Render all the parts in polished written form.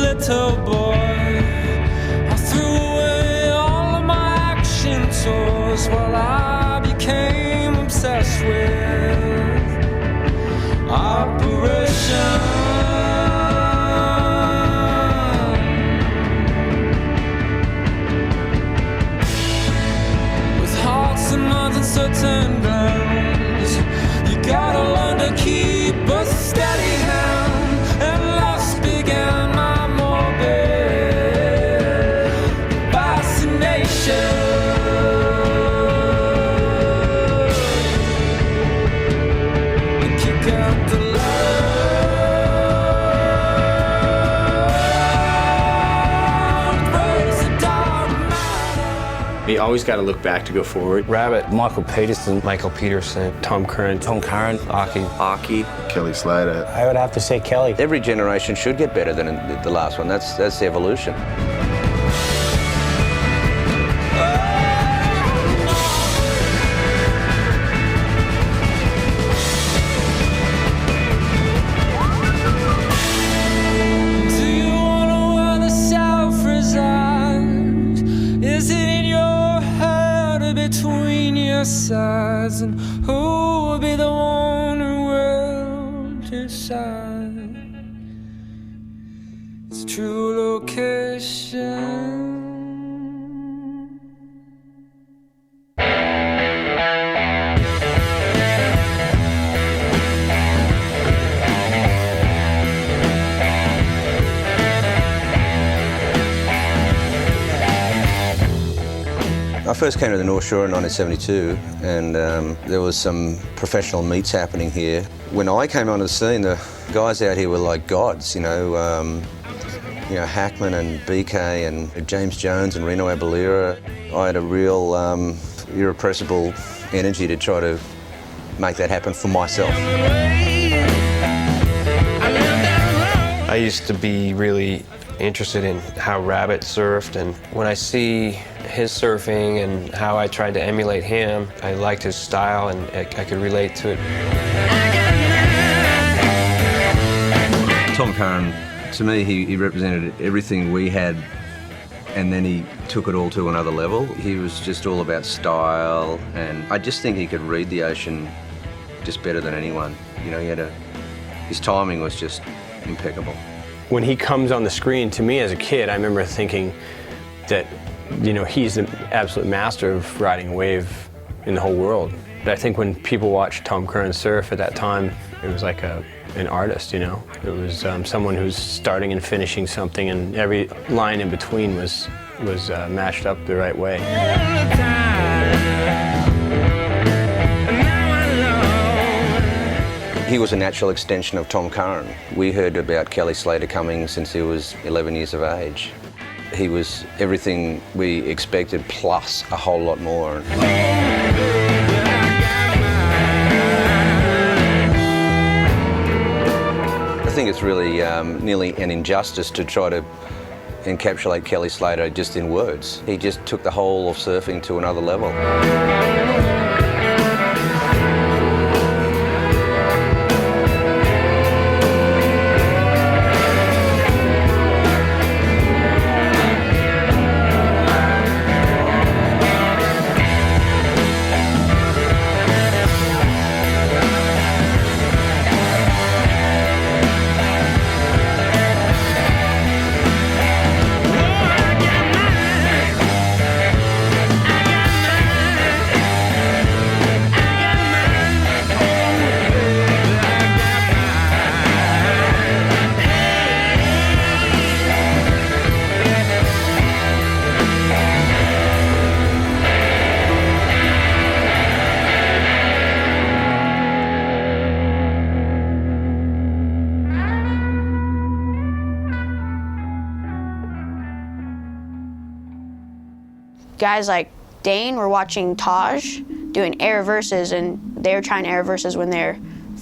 little boy, I threw away all of my action toys while I became obsessed with Operation. With hearts and minds on certain grounds, you gotta learn to keep a steady hand, and lust began my morbid fascination. Kick out the love, raise the dark matter. You always got to look back to go forward. Rabbit, Michael Peterson, Michael Peterson, Tom Curren, Tom Curren, Occhi, Kelly Slater. I would have to say Kelly. Every generation should get better than the last one. That's the evolution. Do you wanna wear the self-resigned? Is it in your head or between your sides? And who will be the one who will decide its true location? I first came to the North Shore in 1972, and there was some professional meets happening here. When I came onto the scene, the guys out here were like gods, you know, Hackman and BK and James Jones and Reno Abalira. I had a real irrepressible energy to try to make that happen for myself. I used to be really interested in how Rabbit surfed, and when I see his surfing and how I tried to emulate him, I liked his style and I could relate to it. Tom Curren, to me, he represented everything we had, and then he took it all to another level. He was just all about style, and I just think he could read the ocean just better than anyone. You know, his timing was just impeccable. When he comes on the screen, to me as a kid, I remember thinking that, you know, he's the absolute master of riding a wave in the whole world. But I think when people watched Tom Curren surf at that time, it was like an artist, you know? It was someone who's starting and finishing something, and every line in between was matched up the right way. He was a natural extension of Tom Curren. We heard about Kelly Slater coming since he was 11 years of age. He was everything we expected, plus a whole lot more. I think it's really nearly an injustice to try to encapsulate Kelly Slater just in words. He just took the whole of surfing to another level. Guys like Dane were watching Taj doing air reverses, and they were trying air reverses when they're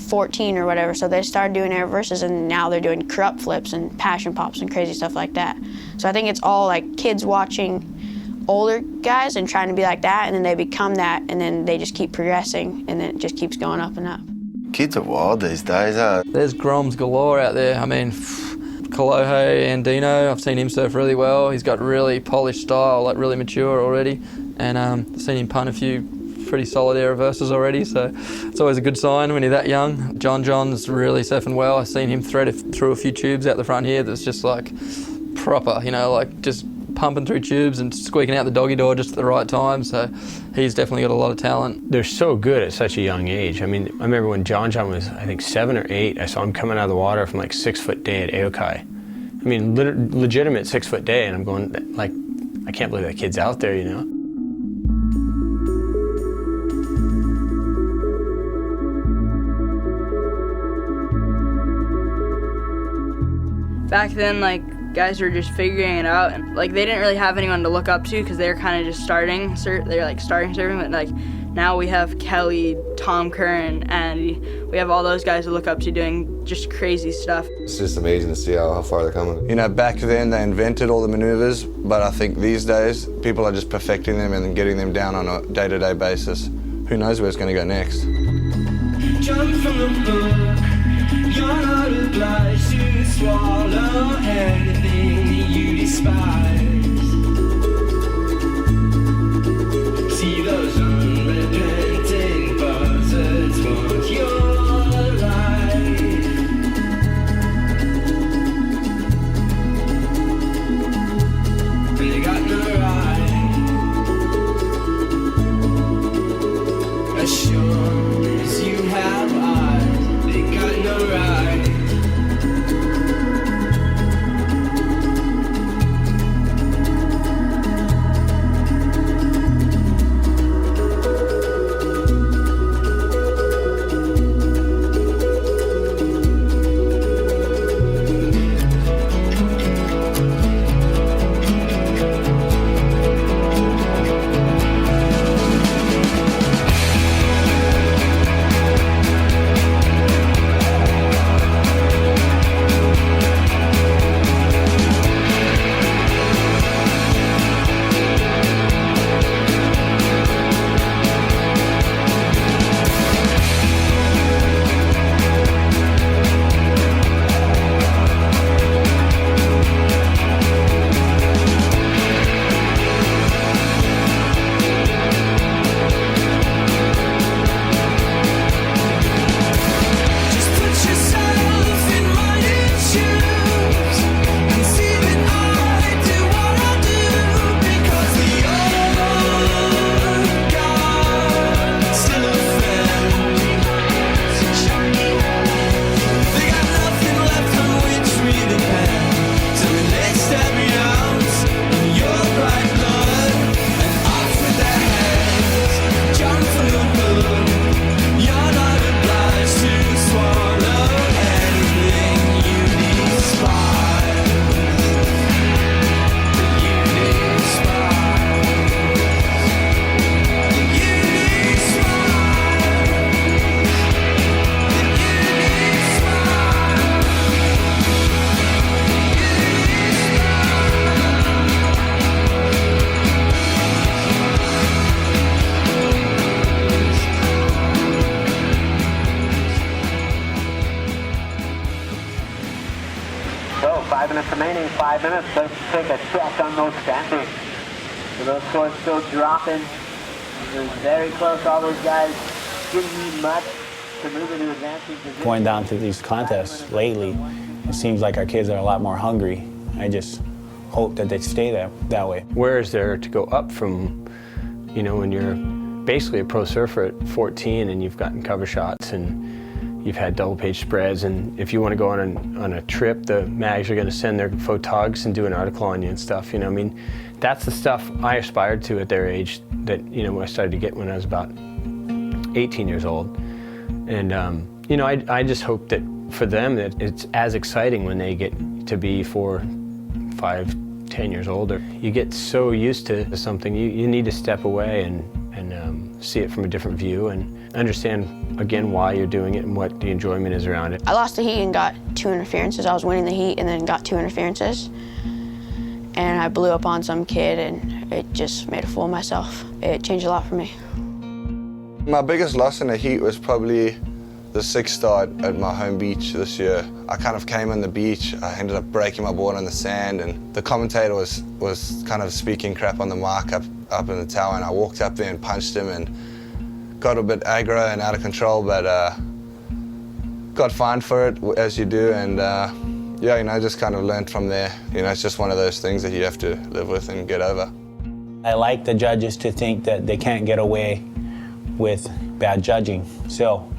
14 or whatever, so they started doing air reverses, and now they're doing corrupt flips and passion pops and crazy stuff like that. So I think it's all like kids watching older guys and trying to be like that, and then they become that, and then they just keep progressing, and then it just keeps going up and up. Kids are wild these days, There's groms galore out there. I mean, Kolohe, Andino. I've seen him surf really well. He's got really polished style, like really mature already. And I've seen him punt a few pretty solid air reverses already, so it's always a good sign when you're that young. John's really surfing well. I've seen him thread through a few tubes out the front here that's just like proper, you know, like just pumping through tubes and squeaking out the doggy door just at the right time, so he's definitely got a lot of talent. They're so good at such a young age. I mean, I remember when John was, I think, 7 or 8, I saw him coming out of the water from like 6 foot day at a.k.a. I mean, legitimate 6 foot day, and I'm going, like, I can't believe that kid's out there, you know? Back then, like, guys were just figuring it out, and like they didn't really have anyone to look up to because they were kind of just starting surfing, but like now we have Kelly, Tom Curren, and we have all those guys to look up to doing just crazy stuff. It's just amazing to see how far they're coming. You know, back then they invented all the maneuvers, but I think these days people are just perfecting them and getting them down on a day-to-day basis. Who knows where it's going to go next? Jump from the book. You're not obliged to swallow anything that you despise. See those unrepenting buzzards want your life. And they got no right. As sure as you have eyes, they got no right. So 5 minutes remaining, 5 minutes. Let's take a check on those standings. So those scores still dropping. It was very close. All those guys didn't need much to move into advancing position. Going down to these contests lately, it seems like our kids are a lot more hungry. I just hope that they stay that way. Where is there to go up from, you know, when you're basically a pro surfer at 14 and you've gotten cover shots and you've had double page spreads, and if you want to go on a trip, the mags are going to send their photogs and do an article on you and stuff, you know. I mean, that's the stuff I aspired to at their age that, you know, I started to get when I was about 18 years old. And, you know, I just hope that for them that it's as exciting when they get to be 4, 5, 10 years older. You get so used to something, you need to step away and see it from a different view and understand, again, why you're doing it and what the enjoyment is around it. I lost the heat and got 2 interferences. I was winning the heat and then got 2 interferences. And I blew up on some kid and it just made a fool of myself. It changed a lot for me. My biggest loss in the heat was probably The 6 star at my home beach this year, I kind of came on the beach, I ended up breaking my board on the sand, and the commentator was kind of speaking crap on the mark up in the tower, and I walked up there and punched him and got a bit aggro and out of control, but got fined for it, as you do, and yeah, you know, just kind of learned from there. You know, it's just one of those things that you have to live with and get over. I like the judges to think that they can't get away with bad judging. So,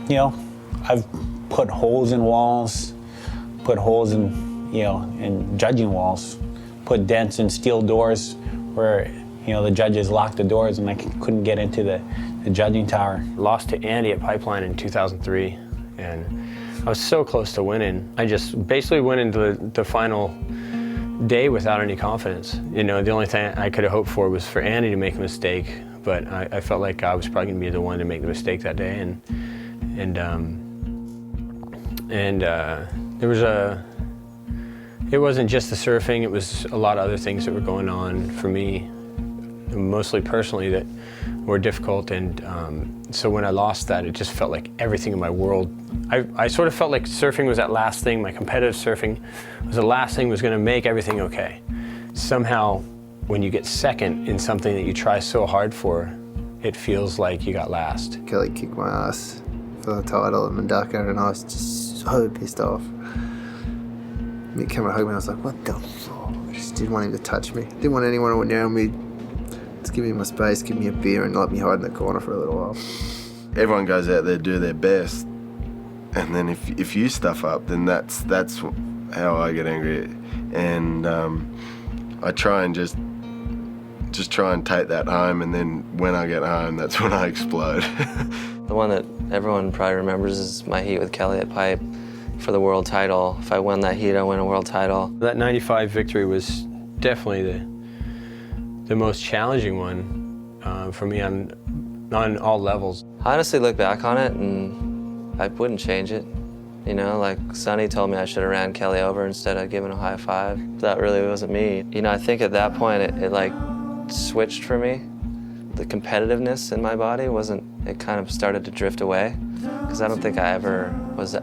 you know, I've put holes in walls, put holes in, you know, in judging walls, put dents in steel doors where, you know, the judges locked the doors and I couldn't get into the judging tower. Lost to Andy at Pipeline in 2003, and I was so close to winning. I just basically went into the final day without any confidence. You know, the only thing I could have hoped for was for Andy to make a mistake, but I felt like I was probably going to be the one to make the mistake that day, and there was it wasn't just the surfing, it was a lot of other things that were going on for me, mostly personally, that were difficult, and so when I lost that, it just felt like everything in my world, I sort of felt like surfing was that last thing, my competitive surfing was the last thing was going to make everything okay. Somehow, when you get second in something that you try so hard for, it feels like you got last. Kelly kicked my ass for the title at Mandaka, and I was just so pissed off. Mick came and hugged me, I was like, what the fuck? I just didn't want him to touch me. Didn't want anyone to around me. Just give me my space, give me a beer, and let me hide in the corner for a little while. Everyone goes out there, do their best, and then if you stuff up, then that's how I get angry, and I try and just try and take that home, and then when I get home, that's when I explode. The one that everyone probably remembers is my heat with Kelly at Pipe for the world title. If I won that heat, I win a world title. That 95 victory was definitely the most challenging one for me on all levels. I honestly look back on it and I wouldn't change it. You know, like Sonny told me I should have ran Kelly over instead of giving a high five. That really wasn't me. You know, I think at that point it like switched for me. The competitiveness in my body wasn't, it kind of started to drift away, because I don't think I ever was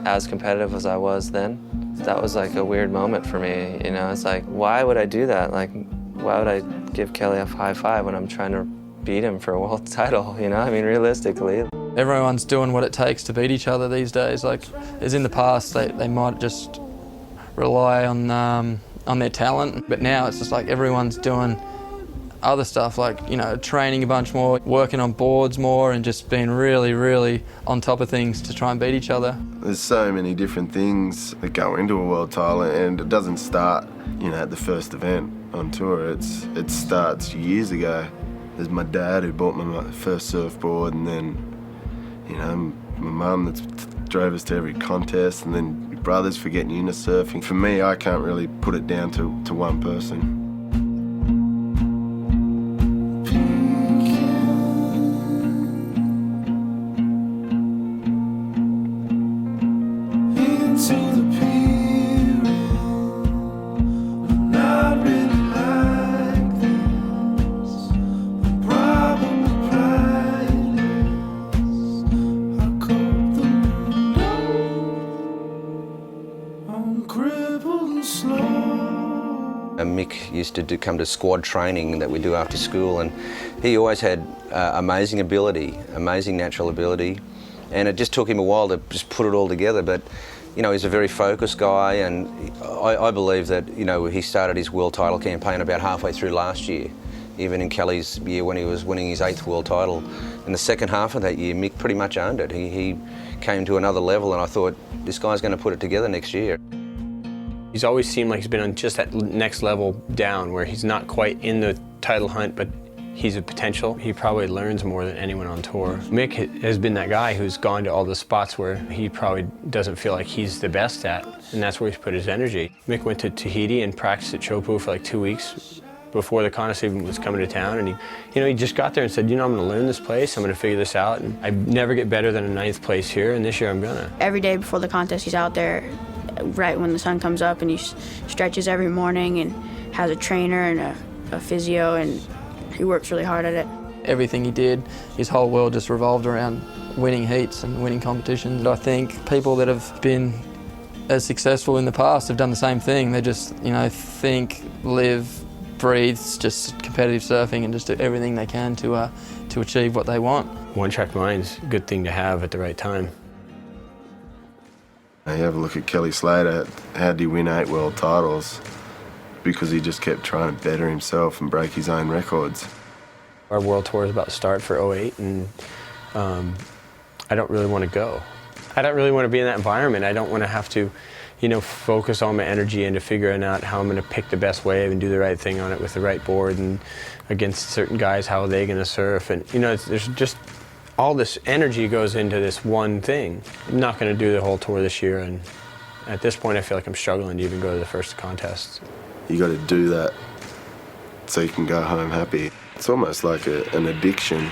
as competitive as I was then. That was like a weird moment for me, you know, it's like, why would I do that? Like, why would I give Kelly a high five when I'm trying to beat him for a world title, you know? I mean, realistically. Everyone's doing what it takes to beat each other these days. Like, as in the past, they might just rely on their talent, but now it's just like everyone's doing other stuff, like, you know, training a bunch more, working on boards more, and just being really, really on top of things to try and beat each other. There's so many different things that go into a world title, and it doesn't start, you know, at the first event on tour. It starts years ago. There's my dad who bought me my first surfboard, and then, you know, my mum that drove us to every contest, and then my brothers for getting into surfing. For me, I can't really put it down to one person. Mick used to come to squad training that we do after school, and he always had amazing ability, amazing natural ability, and it just took him a while to just put it all together. But you know, he's a very focused guy, and I believe that, you know, he started his world title campaign about halfway through last year, even in Kelly's year when he was winning his 8th world title. In the second half of that year, Mick pretty much owned it. He came to another level, and I thought, this guy's going to put it together next year. He's always seemed like he's been on just that next level down, where he's not quite in the title hunt, but he's a potential. He probably learns more than anyone on tour. Mick has been that guy who's gone to all the spots where he probably doesn't feel like he's the best at, and that's where he's put his energy. Mick went to Tahiti and practiced at Chopu for like 2 weeks before the contest even was coming to town, and he just got there and said, you know, I'm going to learn this place, I'm going to figure this out, and I never get better than a 9th place here, and this year I'm gonna. Every day before the contest, he's out there right when the sun comes up, and he stretches every morning and has a trainer and a physio, and he works really hard at it. Everything he did, his whole world just revolved around winning heats and winning competitions. I think people that have been as successful in the past have done the same thing. They just, think, live, breathe just competitive surfing and just do everything they can to achieve what they want. One-track mind's a good thing to have at the right time. You have a look at Kelly Slater. How did he win 8 world titles? Because he just kept trying to better himself and break his own records. Our world tour is about to start for 08, and I don't really want to go. I don't really want to be in that environment. I don't want to have to, focus all my energy into figuring out how I'm going to pick the best wave and do the right thing on it with the right board and against certain guys, how are they going to surf? And, there's just all this energy goes into this one thing. I'm not going to do the whole tour this year, and at this point I feel like I'm struggling to even go to the first contests. You got to do that so you can go home happy. It's almost like an addiction.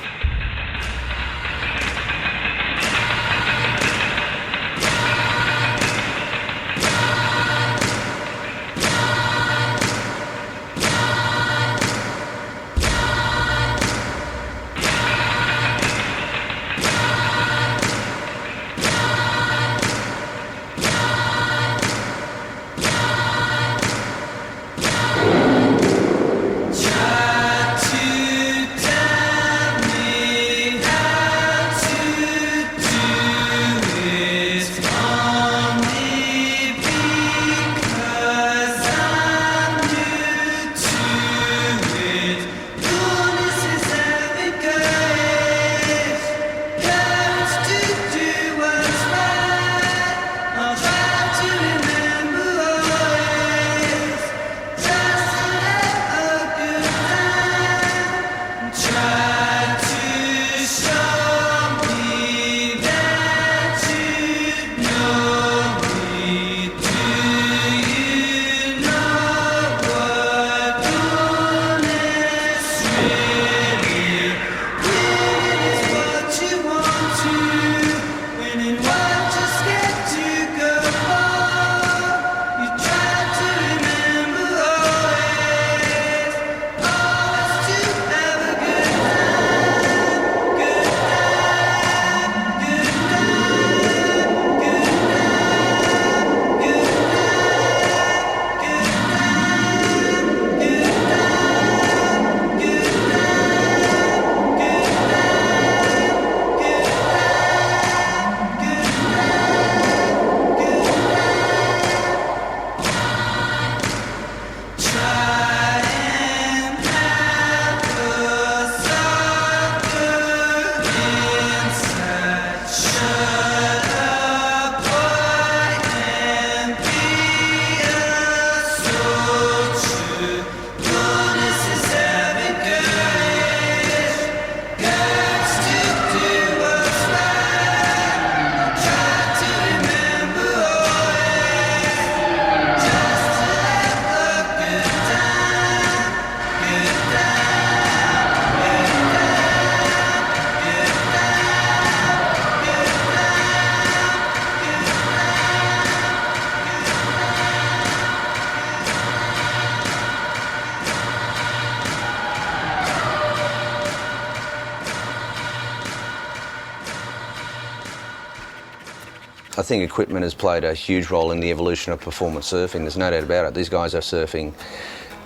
I think equipment has played a huge role in the evolution of performance surfing. There's no doubt about it. These guys are surfing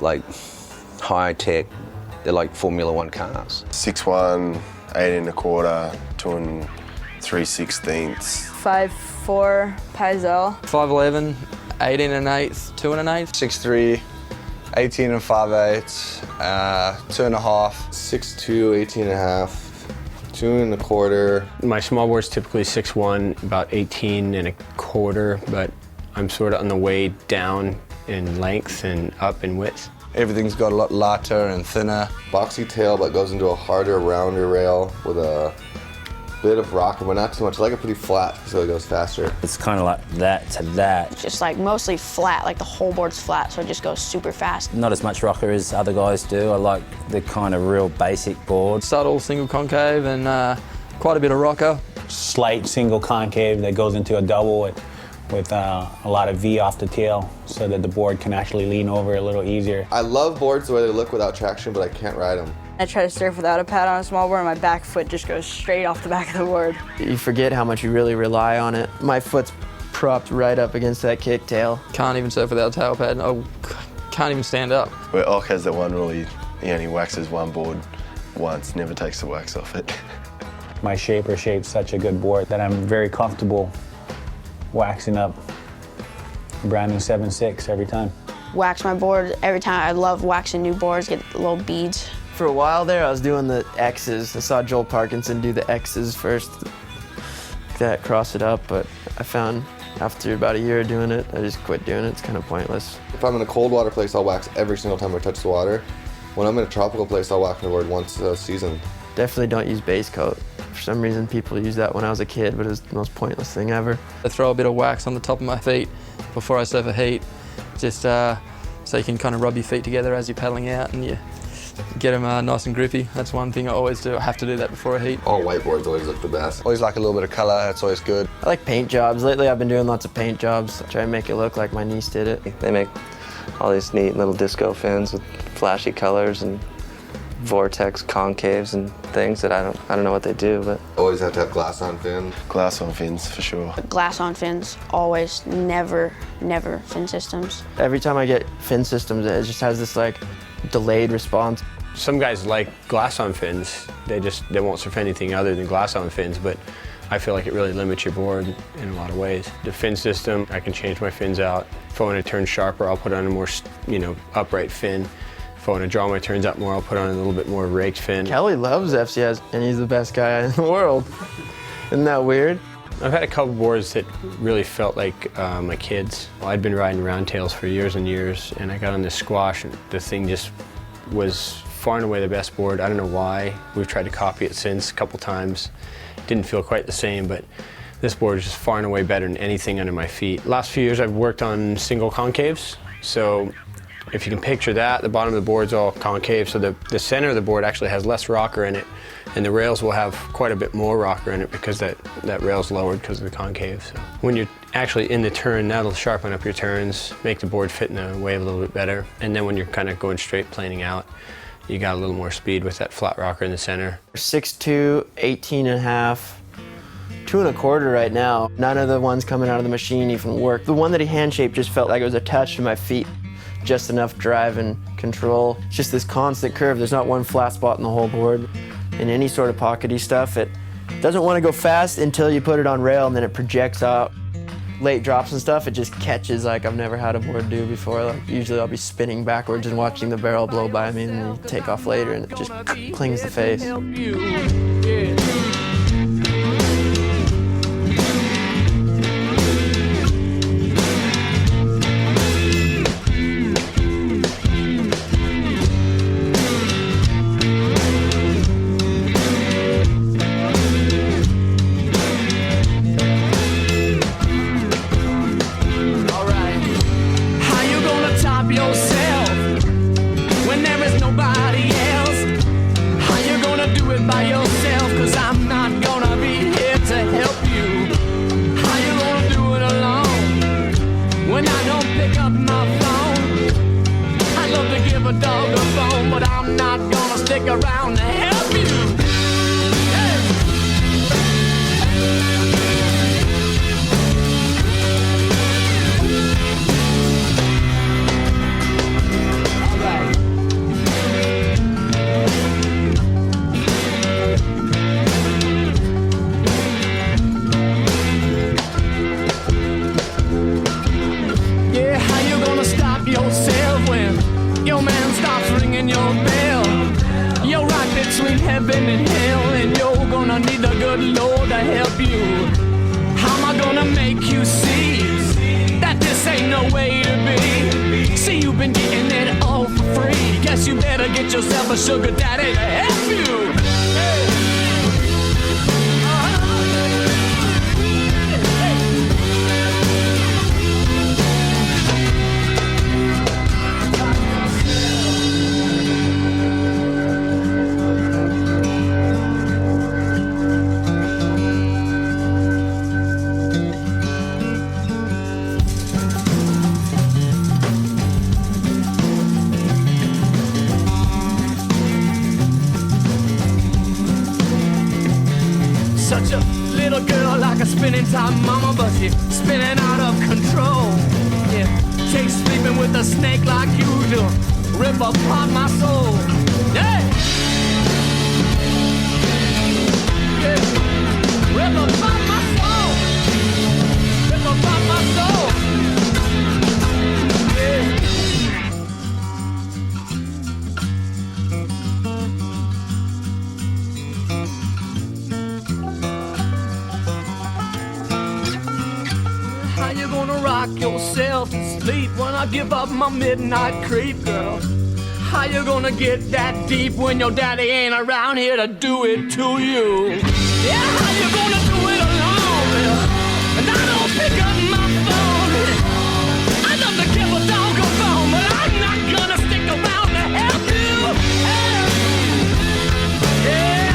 like high tech. They're like Formula One cars. 6'1", 8 1/4, 2 3/16. 5'4", Pazel. 5'11", 18 1/8, 2 1/8. 6'3", 18 5/8, 2 1/2. 6'2", 18 1/2, 2 1/4. My small board's typically 6'1", about 18 1/4, but I'm sort of on the way down in length and up in width. Everything's got a lot lighter and thinner. Boxy tail, but goes into a harder, rounder rail with a bit of rocker, but not too much. I like it pretty flat, so it goes faster. It's kind of like that to that. It's just like mostly flat, like the whole board's flat, so it just goes super fast. Not as much rocker as other guys do. I like the kind of real basic board. Subtle single concave and quite a bit of rocker. Slight single concave that goes into a double with a lot of V off the tail so that the board can actually lean over a little easier. I love boards the way they look without traction, but I can't ride them. I try to surf without a pad on a small board, and my back foot just goes straight off the back of the board. You forget how much you really rely on it. My foot's propped right up against that kick tail. Can't even surf without a tail pad. I can't even stand up. Where Ock has that one rule, he only waxes one board once, never takes the wax off it. My shaper shape's such a good board that I'm very comfortable waxing up a brand new 7.6 every time. Wax my board every time. I love waxing new boards, get little beads. For a while there, I was doing the X's. I saw Joel Parkinson do the X's first, that cross it up, but I found after about a year of doing it, I just quit doing it. It's kind of pointless. If I'm in a cold water place, I'll wax every single time I touch the water. When I'm in a tropical place, I'll wax my board once a season. Definitely don't use base coat. For some reason, people used that when I was a kid, but it was the most pointless thing ever. I throw a bit of wax on the top of my feet before I surf a heat, just so you can kind of rub your feet together as you're paddling out and you get them nice and grippy. That's one thing I always do. I have to do that before a heat. All white boards always look the best. Always like a little bit of colour, that's always good. I like paint jobs. Lately, I've been doing lots of paint jobs. Try and make it look like my niece did it. They make all these neat little disco fins with flashy colors and vortex concaves and things that I don't know what they do, but always have to have glass on fins. Glass on fins for sure. Glass on fins, always, never fin systems. Every time I get fin systems, it just has this like delayed response. Some guys like glass on fins. They won't surf anything other than glass on fins, but I feel like it really limits your board in a lot of ways. The fin system, I can change my fins out. If I want to turn sharper, I'll put on a more, upright fin. If I want to draw my turns out more, I'll put on a little bit more raked fin. Kelly loves FCS, and he's the best guy in the world. Isn't that weird? I've had a couple boards that really felt like my kids. I'd been riding roundtails for years and years, and I got on this squash, and the thing just was far and away the best board. I don't know why. We've tried to copy it since a couple times. Didn't feel quite the same, but this board is just far and away better than anything under my feet. Last few years I've worked on single concaves, so if you can picture that, the bottom of the board's all concave, so the center of the board actually has less rocker in it, and the rails will have quite a bit more rocker in it because that rail's lowered because of the concave. So when you're actually in the turn, that'll sharpen up your turns, make the board fit in the wave a little bit better, and then when you're kind of going straight planing out, you got a little more speed with that flat rocker in the center. 6'2", 18.5, 2 1/4 right now. None of the ones coming out of the machine even work. The one that he hand-shaped just felt like it was attached to my feet. Just enough drive and control. It's just this constant curve. There's not one flat spot in the whole board. In any sort of pockety stuff, it doesn't want to go fast until you put it on rail and then it projects out. Late drops and stuff, it just catches like I've never had a board do before. Like usually I'll be spinning backwards and watching the barrel blow by me and then you take off later and it just clings the face. spinning top mama, but she's spinning out of control. Yeah, takes sleeping with a snake like you do, rip apart my soul. Yeah, yeah, rip apart my soul, rip apart my soul. Yeah. How you gonna rock yourself to sleep when I give up my midnight creep, girl? How you gonna get that deep when your daddy ain't around here to do it to you? Yeah, how you gonna do it alone, girl? And I don't pick up my phone. I love to give a dog a bone, but I'm not gonna stick around to help you. Yeah.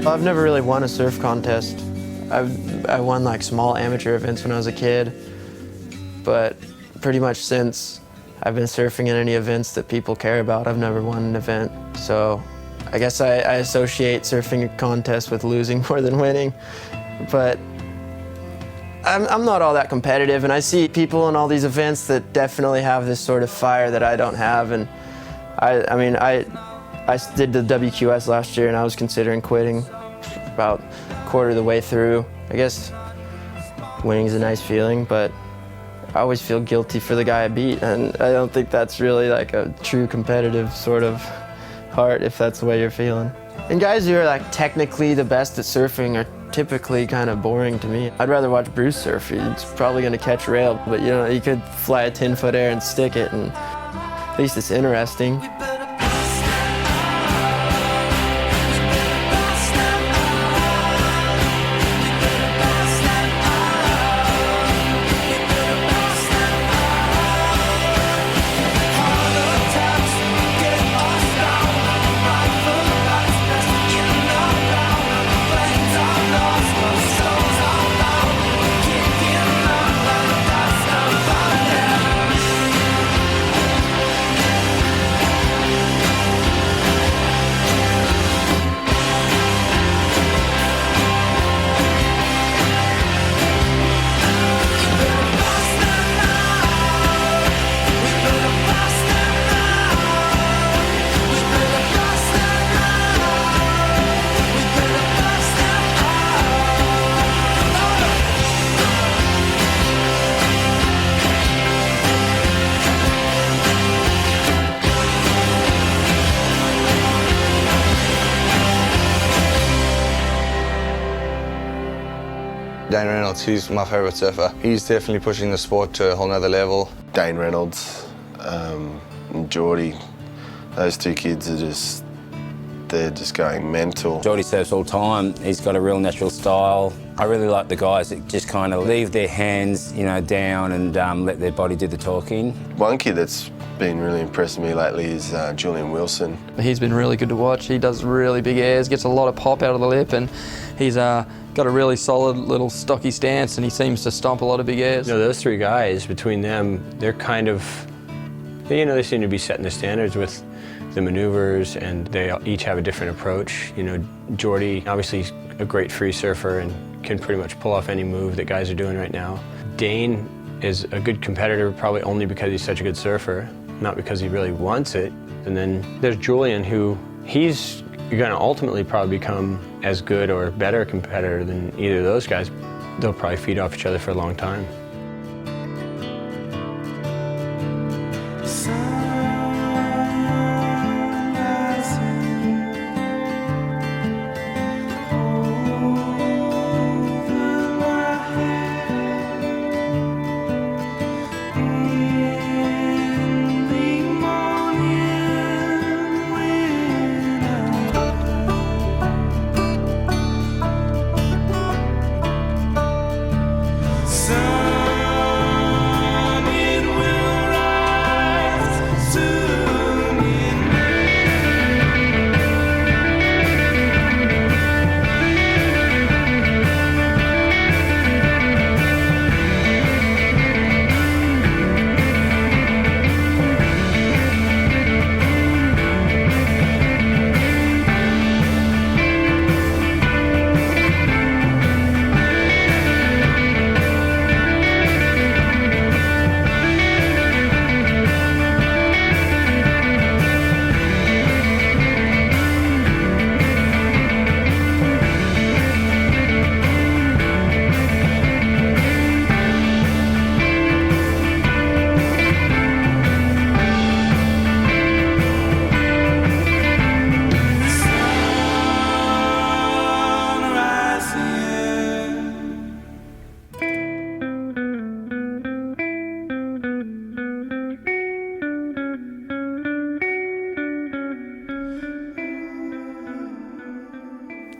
I've never really won a surf contest. I won like small amateur events when I was a kid, but pretty much since I've been surfing in any events that people care about, I've never won an event. So I guess I associate surfing a contest with losing more than winning, but I'm not all that competitive, and I see people in all these events that definitely have this sort of fire that I don't have, and I mean, I did the WQS last year and I was considering quitting about a quarter of the way through. I guess winning is a nice feeling, but I always feel guilty for the guy I beat, and I don't think that's really like a true competitive sort of heart if that's the way you're feeling. And guys who are like technically the best at surfing are typically kind of boring to me. I'd rather watch Bruce surf. He's probably gonna catch rail, but you know, he could fly a 10-foot air and stick it, and at least it's interesting. Dane Reynolds, he's my favourite surfer. He's definitely pushing the sport to a whole nother level. Dane Reynolds and Jordy, those two kids are they're just going mental. Jordy surfs all the time. He's got a real natural style. I really like the guys that just kind of leave their hands, you know, down and let their body do the talking. One kid that's been really impressing me lately is Julian Wilson. He's been really good to watch. He does really big airs, gets a lot of pop out of the lip, and he's got a really solid little stocky stance, and he seems to stomp a lot of big airs. You know, those three guys, between them, they're kind of, you know, they seem to be setting the standards with the maneuvers, and they each have a different approach. You know, Jordy, obviously a great free surfer and can pretty much pull off any move that guys are doing right now. Dane is a good competitor probably only because he's such a good surfer, not because he really wants it. And then there's Julian, who he's going to ultimately probably become as good or better competitor than either of those guys. They'll probably feed off each other for a long time. Sun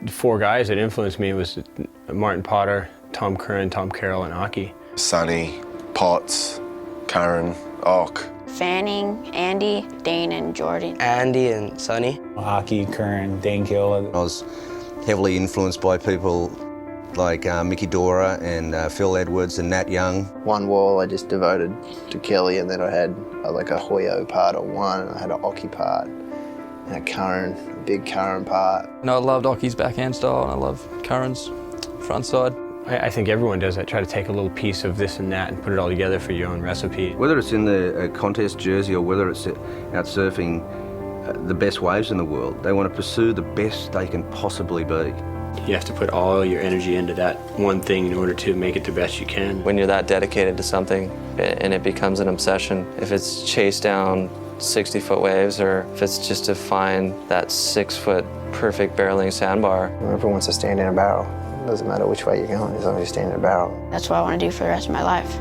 4 guys that influenced me was Martin Potter, Tom Curren, Tom Carroll, and Occhi. Sonny, Potts, Curren, Ock. Fanning, Andy, Dane, and Jordy. Andy and Sonny. Occhi, Curren, Dane, Kealoha. I was heavily influenced by people like Mickey Dora and Phil Edwards and Nat Young. One wall I just devoted to Kelly, and then I had like a Hoyo part on one, and I had an Occhi part, and a Curren, a big Curren part. And I loved Occhi's backhand style, and I love Curren's front side. I think everyone does that, try to take a little piece of this and that and put it all together for your own recipe. Whether it's in the contest jersey or whether it's out surfing the best waves in the world, they want to pursue the best they can possibly be. You have to put all your energy into that one thing in order to make it the best you can. When you're that dedicated to something and it becomes an obsession, if it's chase down 60-foot waves or if it's just to find that 6-foot perfect barreling sandbar. Everyone wants to stand in a barrel. It doesn't matter which way you're going, as long as you stand in a barrel. That's what I want to do for the rest of my life.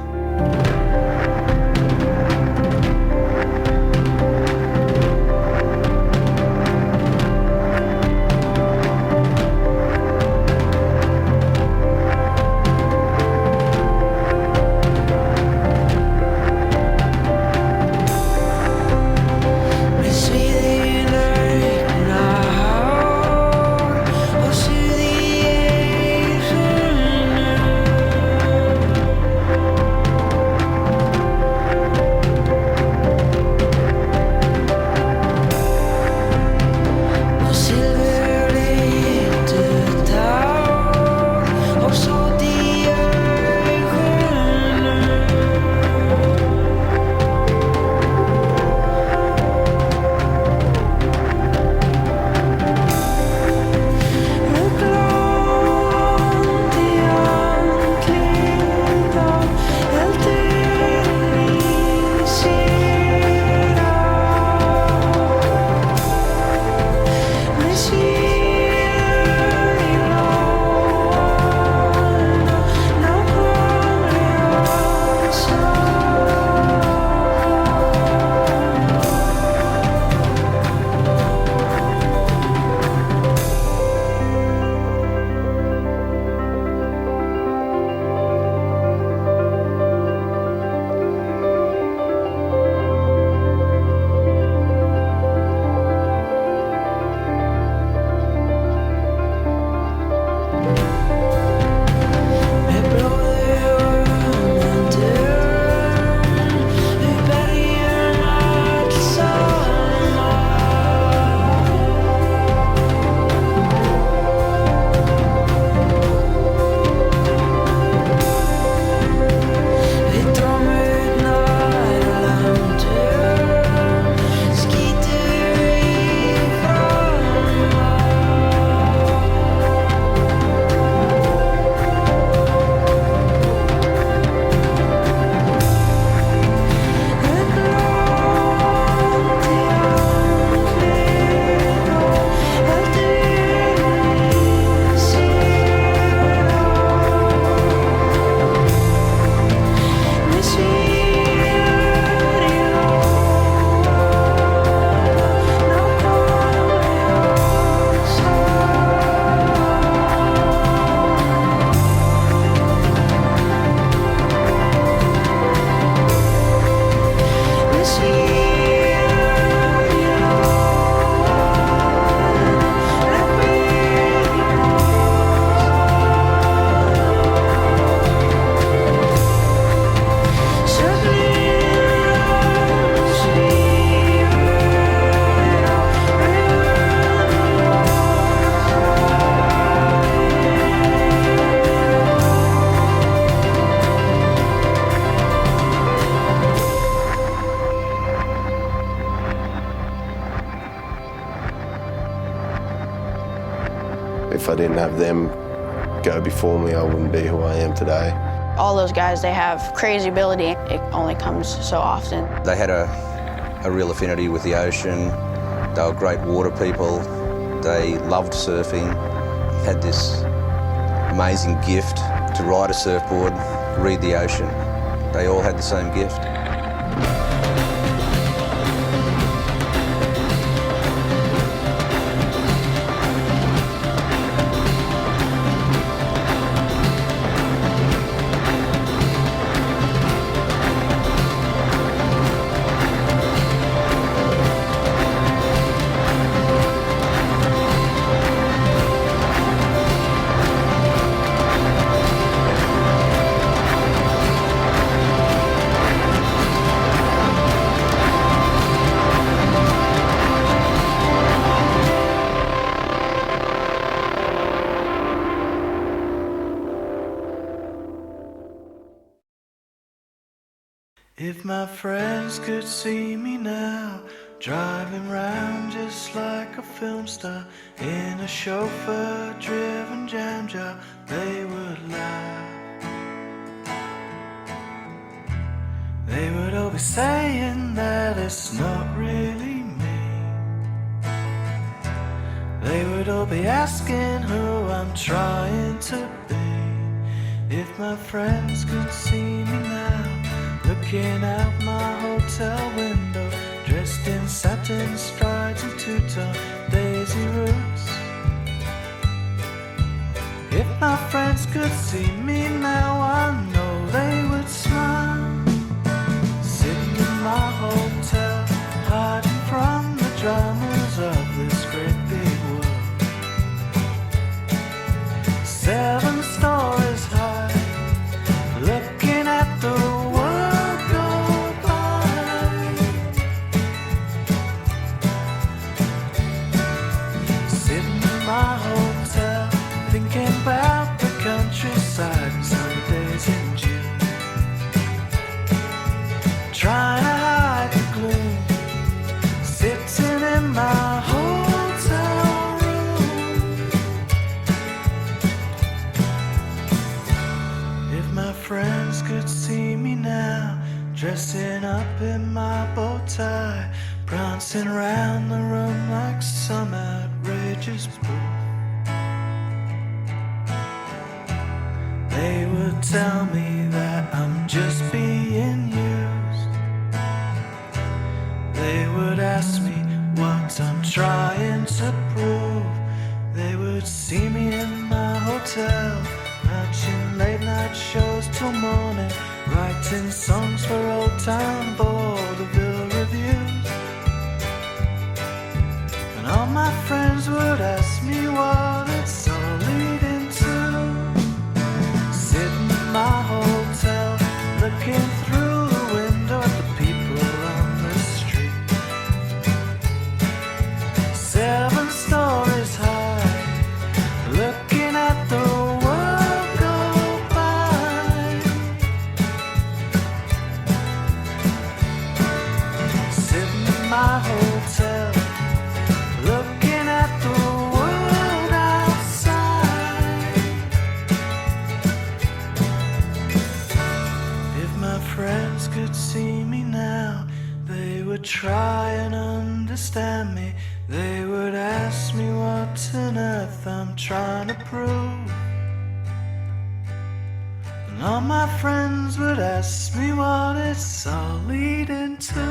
If I didn't have them go before me, I wouldn't be who I am today. All those guys, they have crazy ability. It only comes so often. They had a real affinity with the ocean. They were great water people. They loved surfing, had this amazing gift to ride a surfboard, read the ocean. They all had the same gift. If my friends could see me now, driving round just like a film star in a chauffeur-driven jam jar, they would laugh. They would all be saying that it's not really me. They would all be asking who I'm trying to be. If my friends could see me now, looking out my hotel window, dressed in satin strides and two-tone daisy roots. If my friends could see me now, I know they would smile. Sitting in my hotel, hiding from the dramas of this great big world. 7 stories high, looking at the world go by. Sitting in my hotel, thinking about the countryside and sunny days in June. Trying to hide the gloom, sitting in my hotel room. If my friends could see me now, dressing up in my bow tie, prancing around the room like some outrageous bull, they would tell me that I'm just being used. They would ask me what I'm trying to prove. They would see me in my hotel, watching late night shows till morning, writing songs for old time vaudeville reviews. And all my friends would ask me what it's all leading to. Sitting in my hotel, looking through the window at the people on the street. 7 stories high, looking at the world go by. Sitting in my hotel, looking at the world outside. If my friends could see me now, they would try and understand me. They would ask me what on earth I'm trying to prove. And all my friends would ask me what it's all leading to.